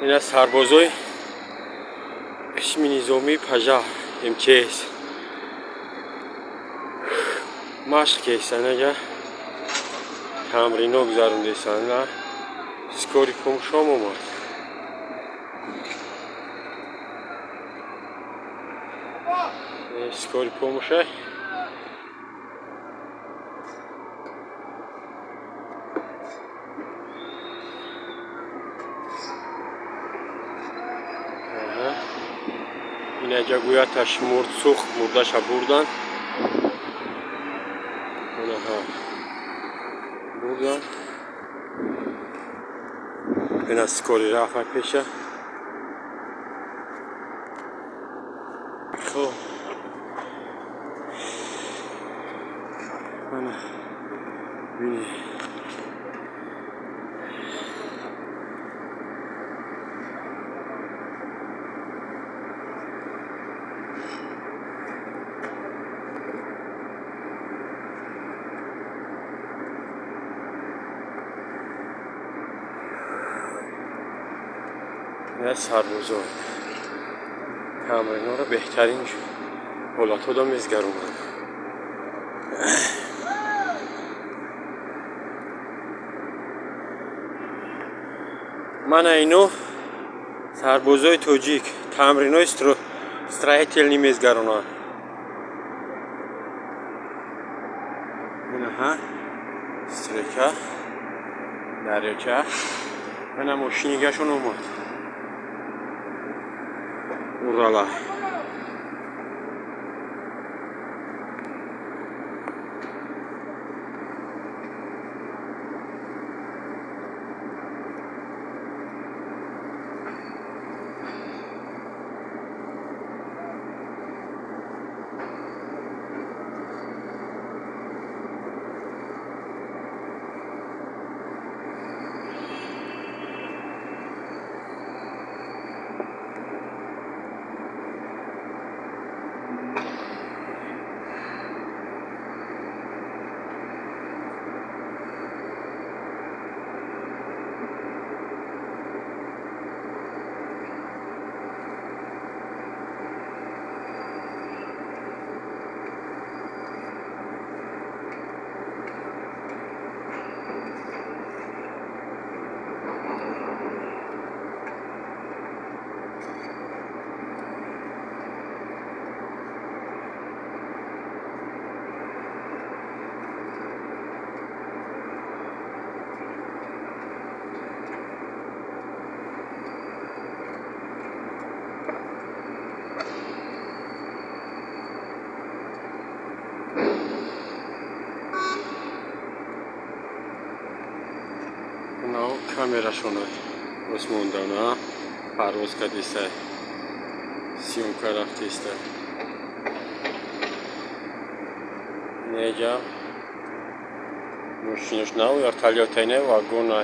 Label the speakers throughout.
Speaker 1: این از سربازای قسم نظامی پژاه МЧС مشق کردن اگر تمرین‌ها گذروندن سکاری پومشام اومد سکاری پومشه این اجا گویا تاش مرد سوخت مردش بردن بردن این از سکاری رفت پیشه خب من بینی این سربازا تمرین ها رو بهترین حالت ها میزگرونن من اینو سربازای توجیک تمرین های استرایتیلنی میزگرونن اینها استریکه دریاچه من ماشینیگشون اومد Urala. Камерашон осмондана парвоз кардиста сьёмка рафтиста неҷа мошинаш нав вертолётайне вагона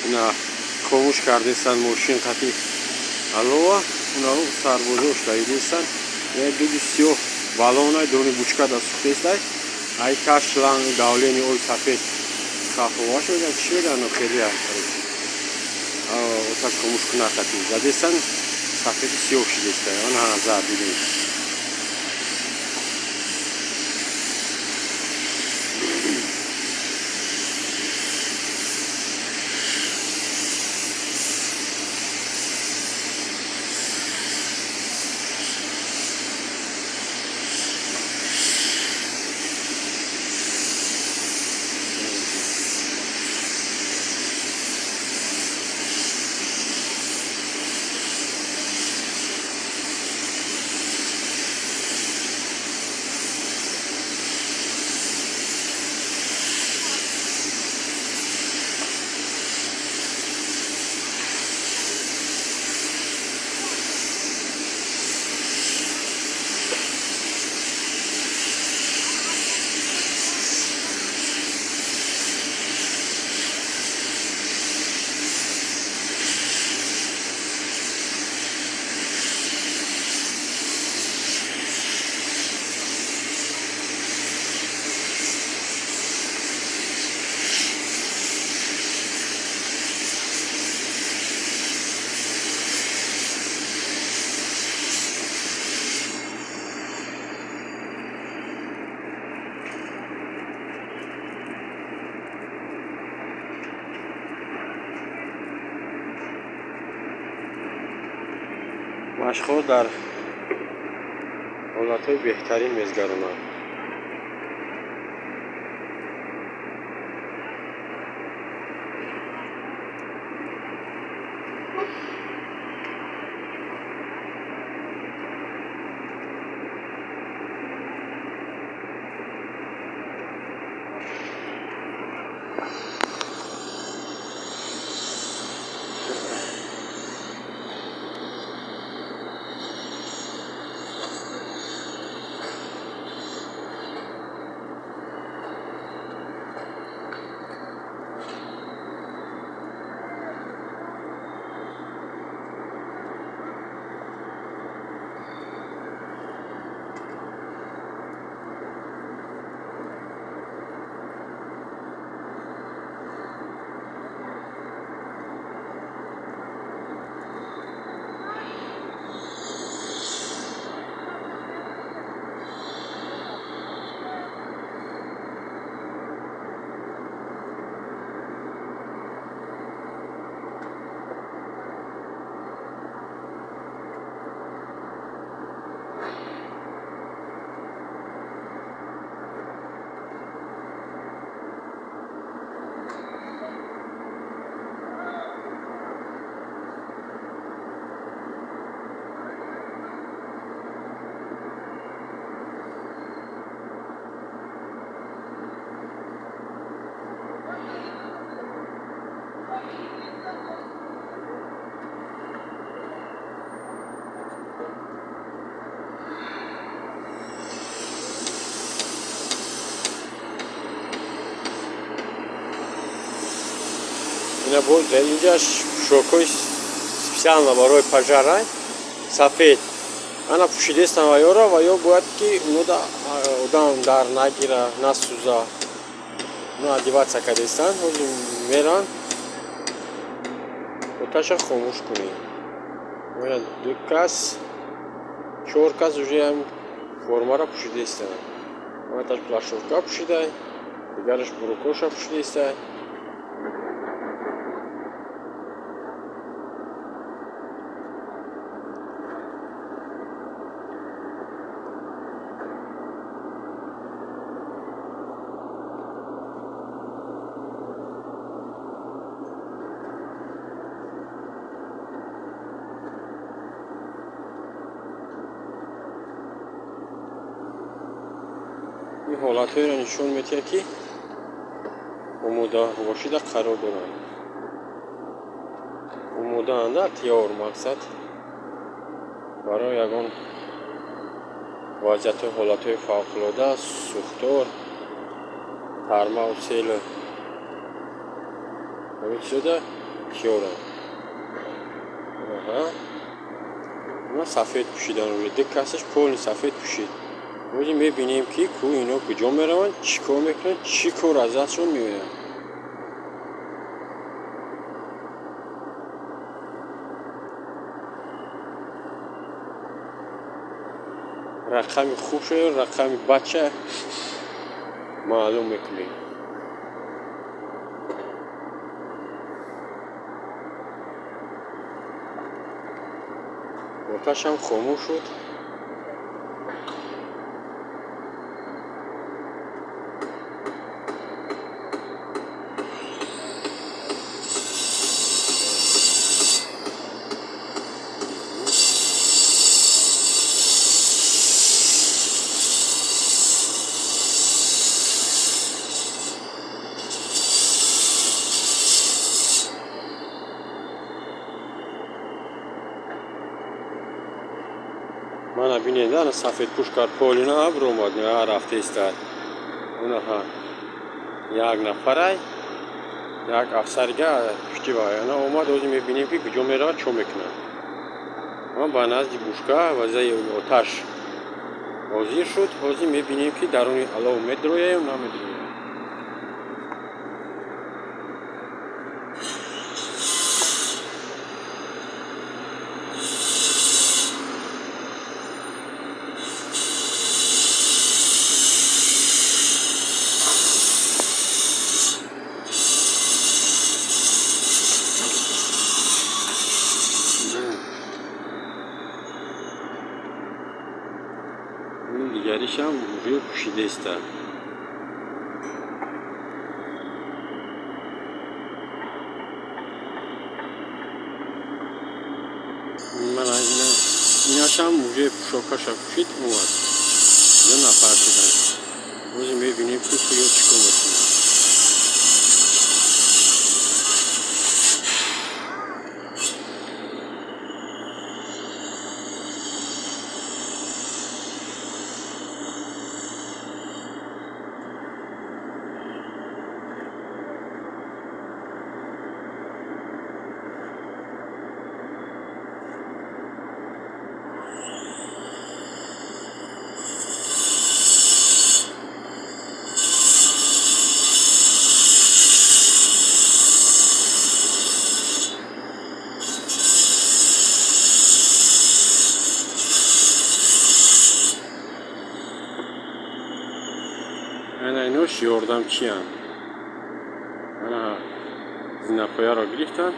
Speaker 1: اینا کومش کردیستن ماشین قطعی الوا اونا رو سربازوش دایدیستن یه دو سیاه баллонай дони бучка да сухтестай ай каш лан давлени ой сафед хафова шуда чида но хелия отак комушкна таки задесан сафед сиёҳ шидестай она за бибин машқҳо дар ҳолатҳои беҳтарин мезгаронанд. Инҷаш шокои специально барои пожара сафед ана пӯшидестан ва ёро ва ё бояд ки унода одам дар нагира насӯза уно одеваться кардестан ҳози меран оташа хомӯш кунем ду кас 4 кас уже ҳам формара пӯшидестан оташ плашовка пӯшидай дигараш бурукоша пӯшидестай این حالت‌هایی را نشون می‌دهد که آماده باشیده قرار دارند. آماده اند تیار مقصد برای یگان وضعیت و حالت‌های فوق‌العاده سوختار ترما و سیل همین شده تیارند. اونا سفید پوشیدن روی دکاسش پول سفید پوشید. روزی میبینیم که کو اینا کجا میروند، چی کار میکنن، چی کار ازشون میآید. رقم خوب شد، رقم بچه معلوم میکنیم. آتش هم خاموش شد. من بینیدن سفید پوش کار پولینا ابر اومد نه رفته استاد. اونها یک نفره یک افسرگه پشتی وایانا اومد. روزی میبینیم که کجا میره چو میکنه. ما با نزدی بوشکا وزای آتش حاضر شد. روزی میبینیم که درون الاو میدرویه یا نمیدرویه. این دیگریش هم روی پوشیده است. من ایناش هم روی پوشاکاش پوشید اومد. دو نفر شدن. روزی میبینیم که توی چیکار میکنه. ایناش یاردم چی هم؟ زینپایا را گرفتن اومدن.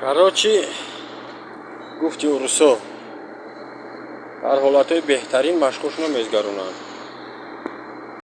Speaker 1: Короче, гуфти урусо дар ҳолатҳои беҳтарин машқушро мезгаронанд.